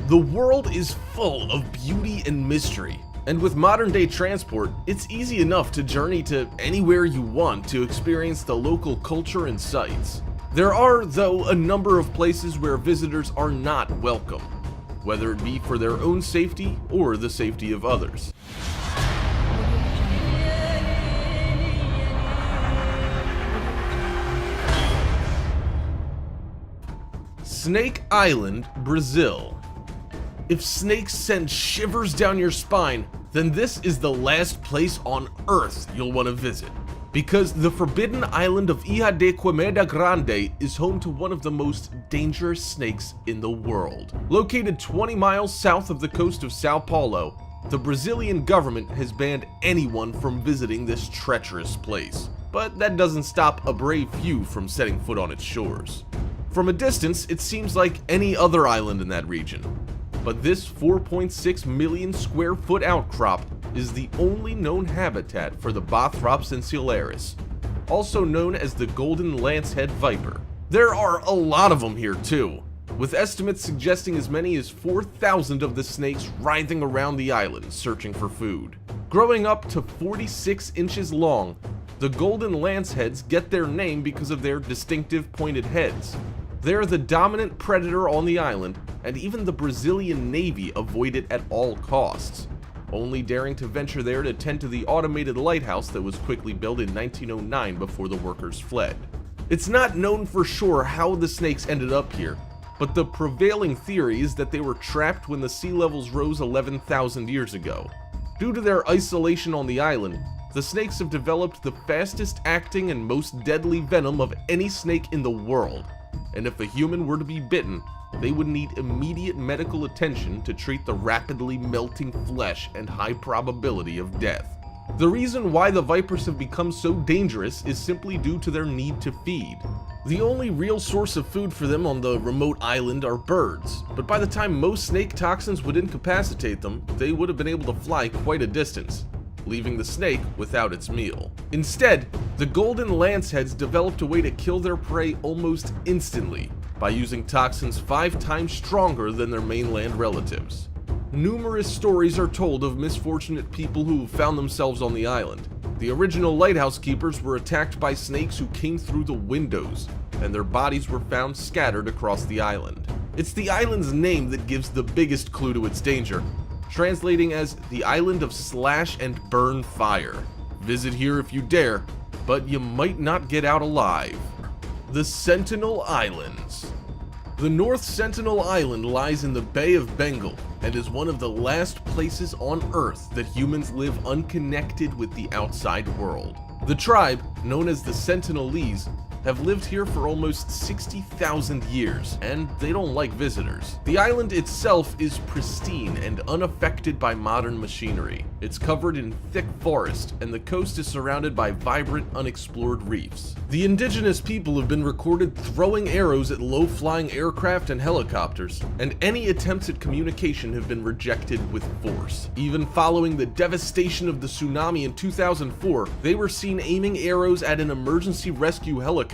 The world is full of beauty and mystery, and with modern day transport, it's easy enough to journey to anywhere you want to experience the local culture and sights. There are, though, a number of places where visitors are not welcome, whether it be for their own safety or the safety of others. Snake Island, Brazil. If snakes send shivers down your spine, then this is the last place on Earth you'll want to visit. Because the forbidden island of Ilha de Queimada Grande is home to one of the most dangerous snakes in the world. Located 20 miles south of the coast of Sao Paulo, the Brazilian government has banned anyone from visiting this treacherous place. But that doesn't stop a brave few from setting foot on its shores. From a distance, it seems like any other island in that region. But this 4.6 million square foot outcrop is the only known habitat for the Bothrops insularis, also known as the golden lancehead viper. There are a lot of them here too, with estimates suggesting as many as 4,000 of the snakes writhing around the island searching for food. Growing up to 46 inches long, the golden lanceheads get their name because of their distinctive pointed heads. They're the dominant predator on the island, and even the Brazilian Navy avoid it at all costs, only daring to venture there to tend to the automated lighthouse that was quickly built in 1909 before the workers fled. It's not known for sure how the snakes ended up here, but the prevailing theory is that they were trapped when the sea levels rose 11,000 years ago. Due to their isolation on the island, the snakes have developed the fastest acting and most deadly venom of any snake in the world. And if a human were to be bitten, they would need immediate medical attention to treat the rapidly melting flesh and high probability of death. The reason why the vipers have become so dangerous is simply due to their need to feed. The only real source of food for them on the remote island are birds, but by the time most snake toxins would incapacitate them, they would have been able to fly quite a distance, leaving the snake without its meal. Instead, the golden lanceheads developed a way to kill their prey almost instantly by using toxins 5 times stronger than their mainland relatives. Numerous stories are told of misfortunate people who found themselves on the island. The original lighthouse keepers were attacked by snakes who came through the windows, and their bodies were found scattered across the island. It's the island's name that gives the biggest clue to its danger, translating as the Island of Slash and Burn Fire. Visit here if you dare, but you might not get out alive. The Sentinel Islands. The North Sentinel Island lies in the Bay of Bengal and is one of the last places on Earth that humans live unconnected with the outside world. The tribe, known as the Sentinelese, have lived here for almost 60,000 years, and they don't like visitors. The island itself is pristine and unaffected by modern machinery. It's covered in thick forest, and the coast is surrounded by vibrant, unexplored reefs. The indigenous people have been recorded throwing arrows at low-flying aircraft and helicopters, and any attempts at communication have been rejected with force. Even following the devastation of the tsunami in 2004, they were seen aiming arrows at an emergency rescue helicopter,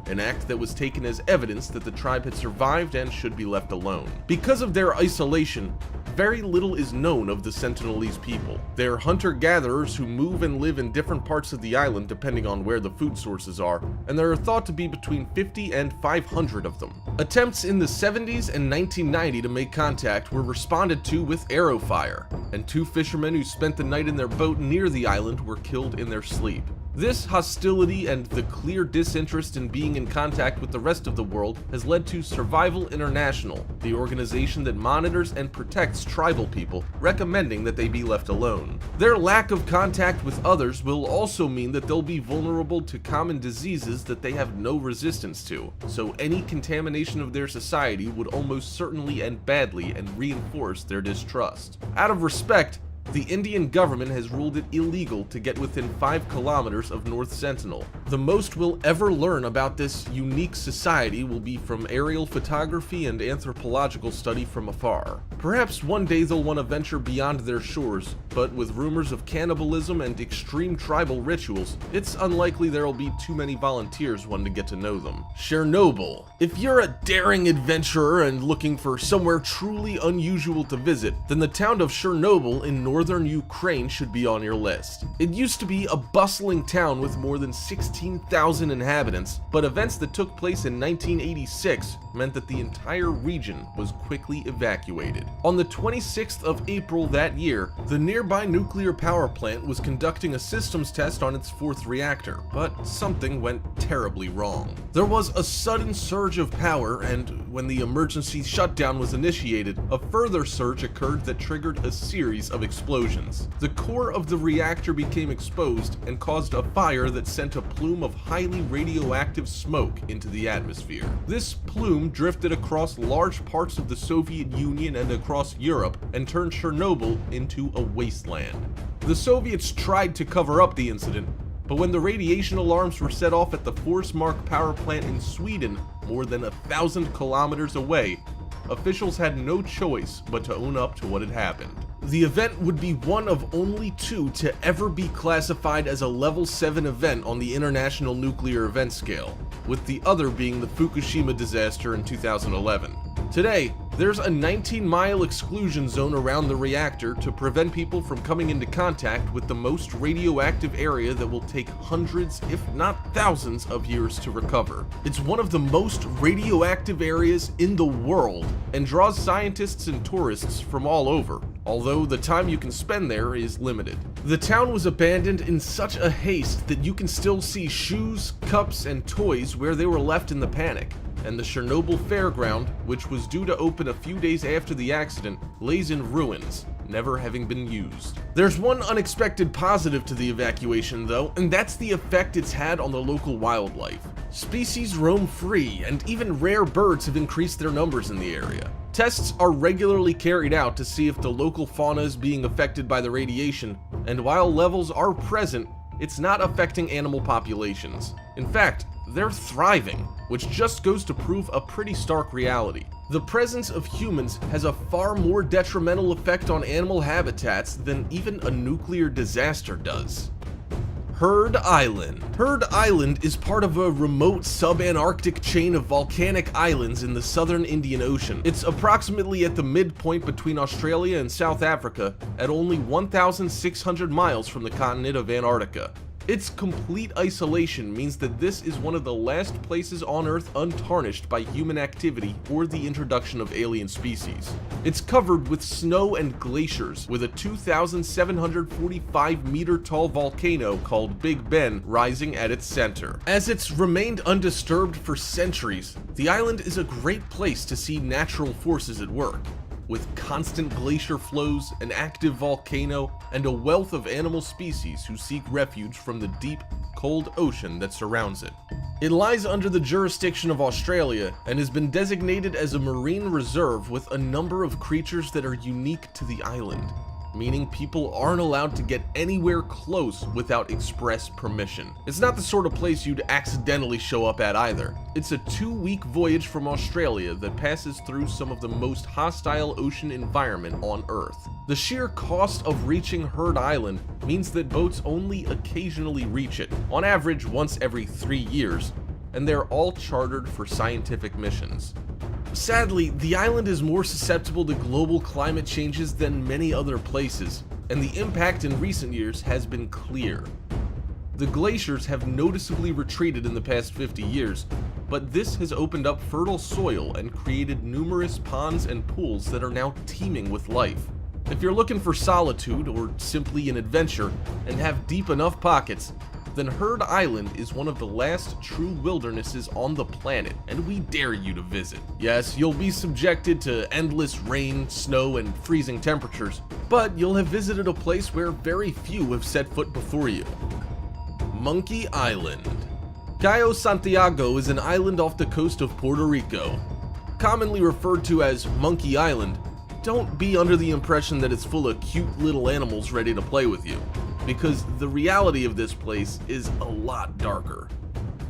an act that was taken as evidence that the tribe had survived and should be left alone. Because of their isolation, very little is known of the Sentinelese people. They're hunter-gatherers who move and live in different parts of the island depending on where the food sources are, and there are thought to be between 50 and 500 of them. Attempts in the 70s and 1990 to make contact were responded to with arrow fire, and 2 fishermen who spent the night in their boat near the island were killed in their sleep. This hostility and the clear disinterest in being in contact with the rest of the world has led to Survival International, the organization that monitors and protects tribal people, recommending that they be left alone. Their lack of contact with others will also mean that they'll be vulnerable to common diseases that they have no resistance to, so any contamination of their society would almost certainly end badly and reinforce their distrust. Out of respect, The Indian government has ruled it illegal to get within 5 kilometers of North Sentinel. The most we'll ever learn about this unique society will be from aerial photography and anthropological study from afar. Perhaps one day they'll want to venture beyond their shores, but with rumors of cannibalism and extreme tribal rituals, it's unlikely there'll be too many volunteers wanting to get to know them. Chernobyl. If you're a daring adventurer and looking for somewhere truly unusual to visit, then the town of Chernobyl in northern Ukraine should be on your list. It used to be a bustling town with more than 16,000 inhabitants, but events that took place in 1986 meant that the entire region was quickly evacuated. On the 26th of April that year, the nearby nuclear power plant was conducting a systems test on its 4th reactor, but something went terribly wrong. There was a sudden surge of power, and when the emergency shutdown was initiated, a further surge occurred that triggered a series of explosions. The core of the reactor became exposed and caused a fire that sent a plume of highly radioactive smoke into the atmosphere. This plume drifted across large parts of the Soviet Union and across Europe and turned Chernobyl into a wasteland. The Soviets tried to cover up the incident, but when the radiation alarms were set off at the Forsmark power plant in Sweden, more than 1,000 kilometers away, officials had no choice but to own up to what had happened. The event would be one of only 2 to ever be classified as a Level 7 event on the International Nuclear Event Scale, with the other being the Fukushima disaster in 2011. Today, there's a 19-mile exclusion zone around the reactor to prevent people from coming into contact with the most radioactive area that will take hundreds, if not thousands, of years to recover. It's one of the most radioactive areas in the world and draws scientists and tourists from all over, although the time you can spend there is limited. The town was abandoned in such a haste that you can still see shoes, cups, and toys where they were left in the panic. And the Chernobyl fairground, which was due to open a few days after the accident, lays in ruins, never having been used. There's one unexpected positive to the evacuation though, and that's the effect it's had on the local wildlife. Species roam free, and even rare birds have increased their numbers in the area. Tests are regularly carried out to see if the local fauna is being affected by the radiation, and while levels are present, it's not affecting animal populations. In fact, they're thriving, which just goes to prove a pretty stark reality. The presence of humans has a far more detrimental effect on animal habitats than even a nuclear disaster does. Heard Island. Heard Island is part of a remote subantarctic chain of volcanic islands in the southern Indian Ocean. It's approximately at the midpoint between Australia and South Africa, at only 1,600 miles from the continent of Antarctica. Its complete isolation means that this is one of the last places on Earth untarnished by human activity or the introduction of alien species. It's covered with snow and glaciers, with a 2,745 meter tall volcano called Big Ben rising at its center. As it's remained undisturbed for centuries, the island is a great place to see natural forces at work. With constant glacier flows, an active volcano, and a wealth of animal species who seek refuge from the deep, cold ocean that surrounds it. It lies under the jurisdiction of Australia and has been designated as a marine reserve with a number of creatures that are unique to the island, meaning people aren't allowed to get anywhere close without express permission. It's not the sort of place you'd accidentally show up at either. It's a 2-week voyage from Australia that passes through some of the most hostile ocean environment on Earth. The sheer cost of reaching Heard Island means that boats only occasionally reach it, on average once every 3 years, and they're all chartered for scientific missions. Sadly, the island is more susceptible to global climate changes than many other places, and the impact in recent years has been clear. The glaciers have noticeably retreated in the past 50 years, but this has opened up fertile soil and created numerous ponds and pools that are now teeming with life. If you're looking for solitude or simply an adventure and have deep enough pockets, then Heard Island is one of the last true wildernesses on the planet, and we dare you to visit. Yes, you'll be subjected to endless rain, snow, and freezing temperatures, but you'll have visited a place where very few have set foot before you. Monkey Island. Cayo Santiago is an island off the coast of Puerto Rico. Commonly referred to as Monkey Island, don't be under the impression that it's full of cute little animals ready to play with you, because the reality of this place is a lot darker.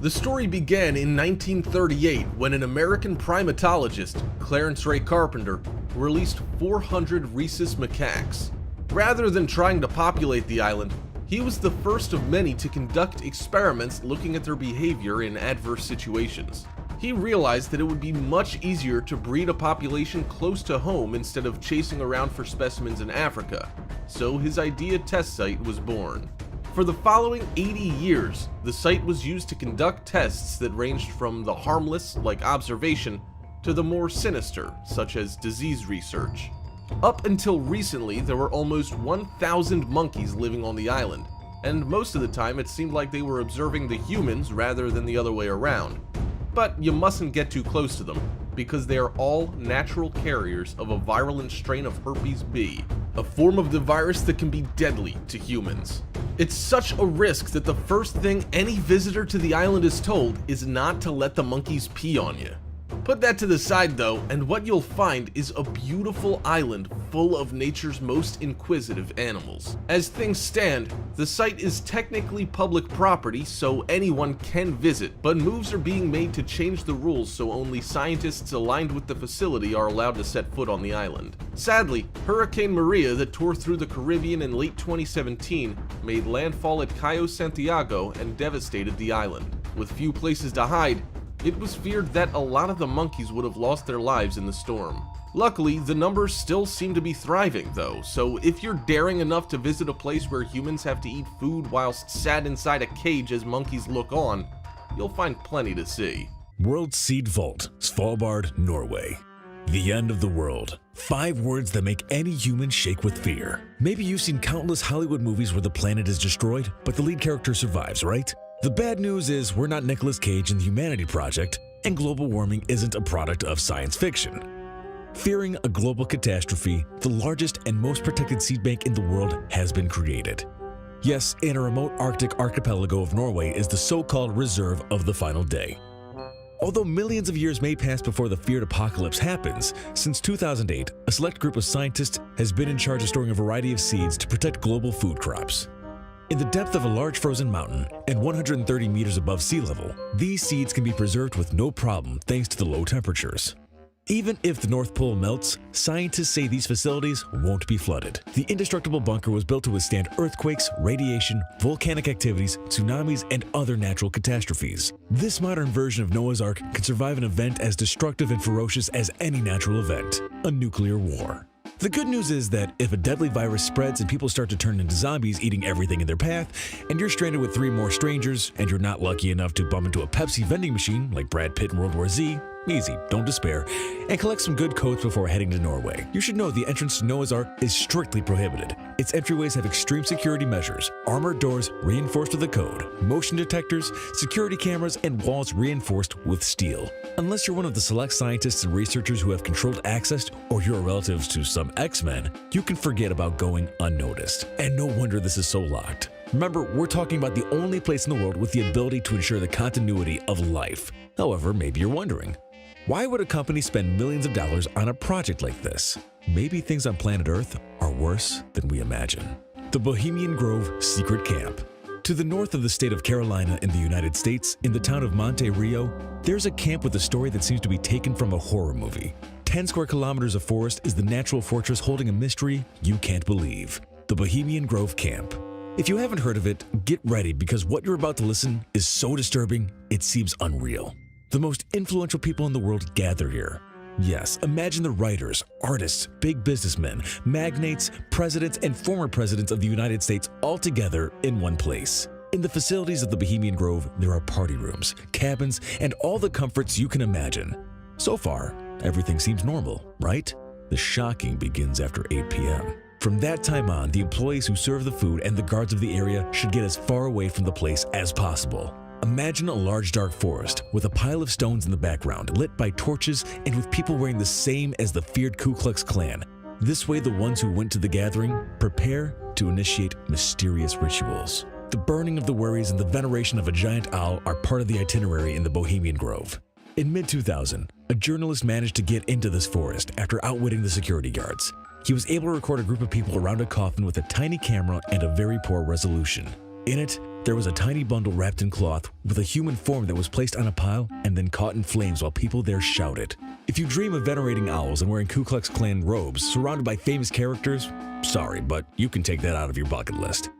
The story began in 1938 when an American primatologist, Clarence Ray Carpenter, released 400 rhesus macaques. Rather than trying to populate the island, he was the first of many to conduct experiments looking at their behavior in adverse situations. He realized that it would be much easier to breed a population close to home instead of chasing around for specimens in Africa, so his idea test site was born. For the following 80 years, the site was used to conduct tests that ranged from the harmless, like observation, to the more sinister, such as disease research. Up until recently, there were almost 1,000 monkeys living on the island, and most of the time it seemed like they were observing the humans rather than the other way around. But you mustn't get too close to them, because they are all natural carriers of a virulent strain of herpes B, a form of the virus that can be deadly to humans. It's such a risk that the first thing any visitor to the island is told is not to let the monkeys pee on you. Put that to the side though, and what you'll find is a beautiful island full of nature's most inquisitive animals. As things stand, the site is technically public property, so anyone can visit, but moves are being made to change the rules so only scientists aligned with the facility are allowed to set foot on the island. Sadly, Hurricane Maria that tore through the Caribbean in late 2017 made landfall at Cayo Santiago and devastated the island. With few places to hide, it was feared that a lot of the monkeys would have lost their lives in the storm. Luckily, the numbers still seem to be thriving though, so if you're daring enough to visit a place where humans have to eat food whilst sat inside a cage as monkeys look on, you'll find plenty to see. World Seed Vault, Svalbard, Norway. The end of the world. 5 words that make any human shake with fear. Maybe you've seen countless Hollywood movies where the planet is destroyed, but the lead character survives, right? The bad news is we're not Nicolas Cage in the Humanity Project, and global warming isn't a product of science fiction. Fearing a global catastrophe, the largest and most protected seed bank in the world has been created. Yes, in a remote Arctic archipelago of Norway is the so-called reserve of the final day. Although millions of years may pass before the feared apocalypse happens, since 2008, a select group of scientists has been in charge of storing a variety of seeds to protect global food crops. In the depth of a large frozen mountain and 130 meters above sea level, these seeds can be preserved with no problem thanks to the low temperatures. Even if the North Pole melts, scientists say these facilities won't be flooded. The indestructible bunker was built to withstand earthquakes, radiation, volcanic activities, tsunamis, and other natural catastrophes. This modern version of Noah's Ark can survive an event as destructive and ferocious as any natural event, a nuclear war. The good news is that if a deadly virus spreads and people start to turn into zombies eating everything in their path, and you're stranded with 3 more strangers, and you're not lucky enough to bump into a Pepsi vending machine like Brad Pitt in World War Z, easy, don't despair, and collect some good coats before heading to Norway. You should know the entrance to Noah's Ark is strictly prohibited. Its entryways have extreme security measures, armored doors reinforced with a code, motion detectors, security cameras, and walls reinforced with steel. Unless you're one of the select scientists and researchers who have controlled access or you're relatives to some X-Men, you can forget about going unnoticed. And no wonder this is so locked. Remember, we're talking about the only place in the world with the ability to ensure the continuity of life. However, maybe you're wondering, why would a company spend millions of dollars on a project like this? Maybe things on planet Earth are worse than we imagine. The Bohemian Grove Secret Camp. To the north of the state of Carolina in the United States, in the town of Monte Rio, there's a camp with a story that seems to be taken from a horror movie. 10 square kilometers of forest is the natural fortress holding a mystery you can't believe. The Bohemian Grove Camp. If you haven't heard of it, get ready because what you're about to listen is so disturbing, it seems unreal. The most influential people in the world gather here. Yes, imagine the writers, artists, big businessmen, magnates, presidents, and former presidents of the United States all together in one place. In the facilities of the Bohemian Grove, there are party rooms, cabins, and all the comforts you can imagine. So far, everything seems normal, right? The shocking begins after 8 p.m. From that time on, the employees who serve the food and the guards of the area should get as far away from the place as possible. Imagine a large dark forest with a pile of stones in the background, lit by torches and with people wearing the same as the feared Ku Klux Klan. This way, the ones who went to the gathering prepare to initiate mysterious rituals. The burning of the worries and the veneration of a giant owl are part of the itinerary in the Bohemian Grove. In mid-2000, a journalist managed to get into this forest after outwitting the security guards. He was able to record a group of people around a coffin with a tiny camera and a very poor resolution. In it, there was a tiny bundle wrapped in cloth with a human form that was placed on a pile and then caught in flames while people there shouted. If you dream of venerating owls and wearing Ku Klux Klan robes surrounded by famous characters, sorry, but you can take that out of your bucket list.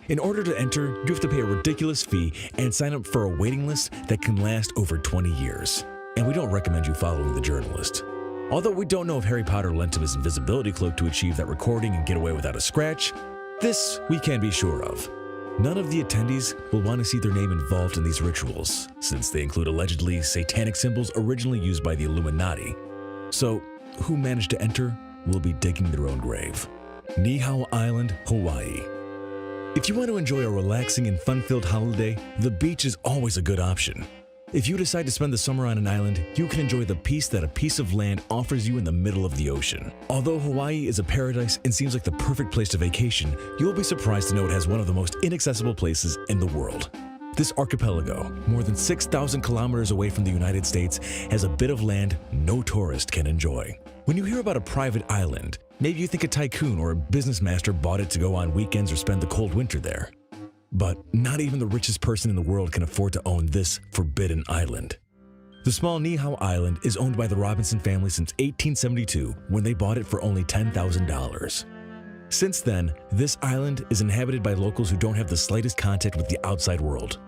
In order to enter, you have to pay a ridiculous fee and sign up for a waiting list that can last over 20 years. And we don't recommend you following the journalist. Although we don't know if Harry Potter lent him his invisibility cloak to achieve that recording and get away without a scratch, this we can be sure of. None of the attendees will want to see their name involved in these rituals, since they include allegedly satanic symbols originally used by the Illuminati. So, who managed to enter will be digging their own grave. Niihau Island, Hawaii. If you want to enjoy a relaxing and fun-filled holiday, the beach is always a good option. If you decide to spend the summer on an island, you can enjoy the peace that a piece of land offers you in the middle of the ocean. Although Hawaii is a paradise and seems like the perfect place to vacation, you'll be surprised to know it has one of the most inaccessible places in the world. This archipelago, more than 6,000 kilometers away from the United States, has a bit of land no tourist can enjoy. When you hear about a private island, maybe you think a tycoon or a business master bought it to go on weekends or spend the cold winter there. But not even the richest person in the world can afford to own this forbidden island. The small Niihau Island is owned by the Robinson family since 1872, when they bought it for only $10,000. Since then, this island is inhabited by locals who don't have the slightest contact with the outside world.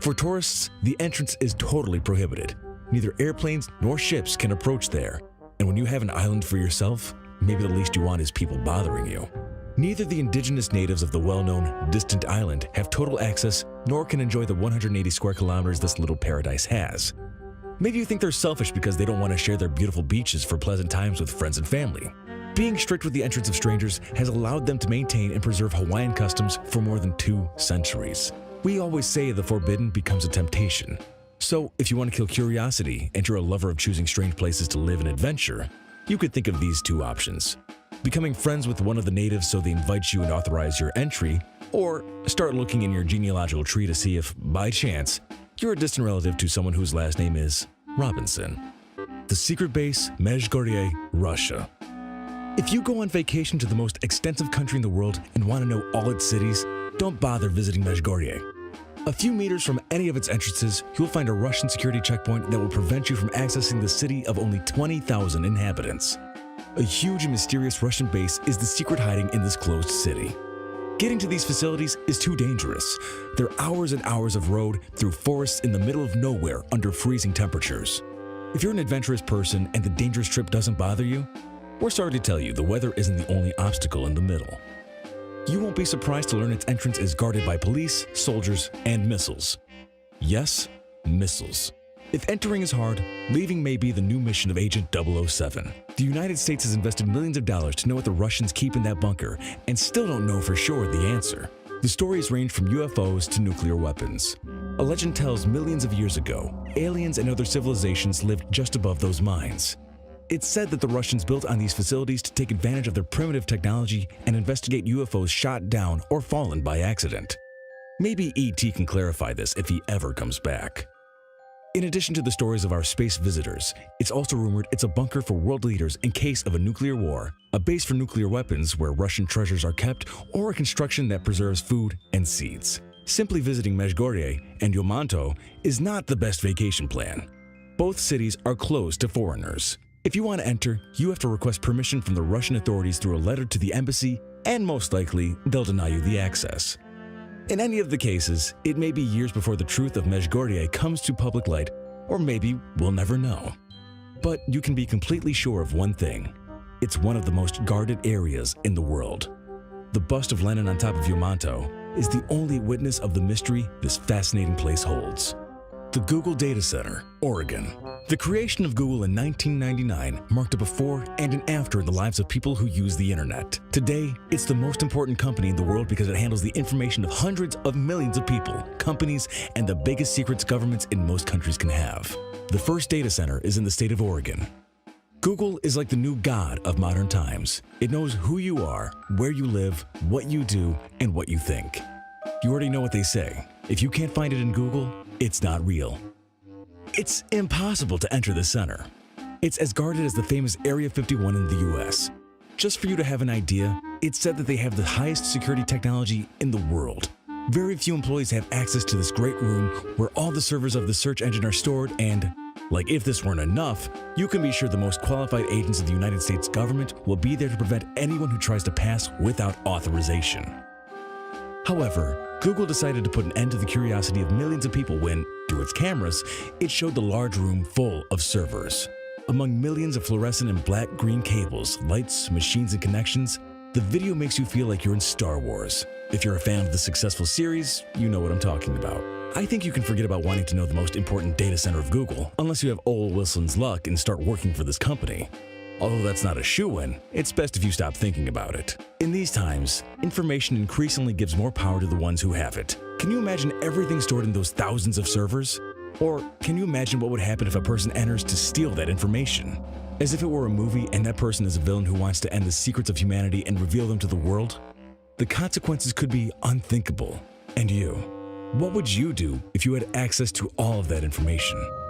For tourists, the entrance is totally prohibited. Neither airplanes nor ships can approach there. And when you have an island for yourself, maybe the least you want is people bothering you. Neither the indigenous natives of the well-known distant island have total access, nor can enjoy the 180 square kilometers this little paradise has. Maybe you think they're selfish because they don't want to share their beautiful beaches for pleasant times with friends and family. Being strict with the entrance of strangers has allowed them to maintain and preserve Hawaiian customs for more than 2 centuries. We always say the forbidden becomes a temptation. So if you want to kill curiosity and you're a lover of choosing strange places to live and adventure, you could think of these 2 options. Becoming friends with one of the natives so they invite you and authorize your entry, or start looking in your genealogical tree to see if, by chance, you're a distant relative to someone whose last name is Robinson. The secret base, Mezhgorye, Russia. If you go on vacation to the most extensive country in the world and want to know all its cities, don't bother visiting Mezhgorye. A few meters from any of its entrances, you'll find a Russian security checkpoint that will prevent you from accessing the city of only 20,000 inhabitants. A huge and mysterious Russian base is the secret hiding in this closed city. Getting to these facilities is too dangerous. There are hours and hours of road through forests in the middle of nowhere under freezing temperatures. If you're an adventurous person and the dangerous trip doesn't bother you, we're sorry to tell you the weather isn't the only obstacle in the middle. You won't be surprised to learn its entrance is guarded by police, soldiers, and missiles. Yes, missiles. If entering is hard, leaving may be the new mission of Agent 007. The United States has invested millions of dollars to know what the Russians keep in that bunker and still don't know for sure the answer. The stories range from UFOs to nuclear weapons. A legend tells millions of years ago, aliens and other civilizations lived just above those mines. It's said that the Russians built on these facilities to take advantage of their primitive technology and investigate UFOs shot down or fallen by accident. Maybe E.T. can clarify this if he ever comes back. In addition to the stories of our space visitors, it's also rumored it's a bunker for world leaders in case of a nuclear war, a base for nuclear weapons where Russian treasures are kept, or a construction that preserves food and seeds. Simply visiting Mezhgorye and Yomanto is not the best vacation plan. Both cities are closed to foreigners. If you want to enter, you have to request permission from the Russian authorities through a letter to the embassy, and most likely, they'll deny you the access. In any of the cases, it may be years before the truth of Mezhgorye comes to public light, or maybe we'll never know. But you can be completely sure of one thing. It's one of the most guarded areas in the world. The bust of Lenin on top of Yomanto is the only witness of the mystery this fascinating place holds. The Google Data Center, Oregon. The creation of Google in 1999 marked a before and an after in the lives of people who use the internet. Today, it's the most important company in the world because it handles the information of hundreds of millions of people, companies, and the biggest secrets governments in most countries can have. The first data center is in the state of Oregon. Google is like the new god of modern times. It knows who you are, where you live, what you do, and what you think. You already know what they say. If you can't find it in Google, it's not real. It's impossible to enter the center. It's as guarded as the famous Area 51 in the US. Just for you to have an idea, it's said that they have the highest security technology in the world. Very few employees have access to this great room where all the servers of the search engine are stored, and, like if this weren't enough, you can be sure the most qualified agents of the United States government will be there to prevent anyone who tries to pass without authorization. However, Google decided to put an end to the curiosity of millions of people when, through its cameras, it showed the large room full of servers. Among millions of fluorescent and black-green cables, lights, machines, and connections, the video makes you feel like you're in Star Wars. If you're a fan of the successful series, you know what I'm talking about. I think you can forget about wanting to know the most important data center of Google, unless you have Owl Wilson's luck and start working for this company. Although that's not a shoo-in, it's best if you stop thinking about it. In these times, information increasingly gives more power to the ones who have it. Can you imagine everything stored in those thousands of servers? Or can you imagine what would happen if a person enters to steal that information? As if it were a movie and that person is a villain who wants to end the secrets of humanity and reveal them to the world? The consequences could be unthinkable. And you? What would you do if you had access to all of that information?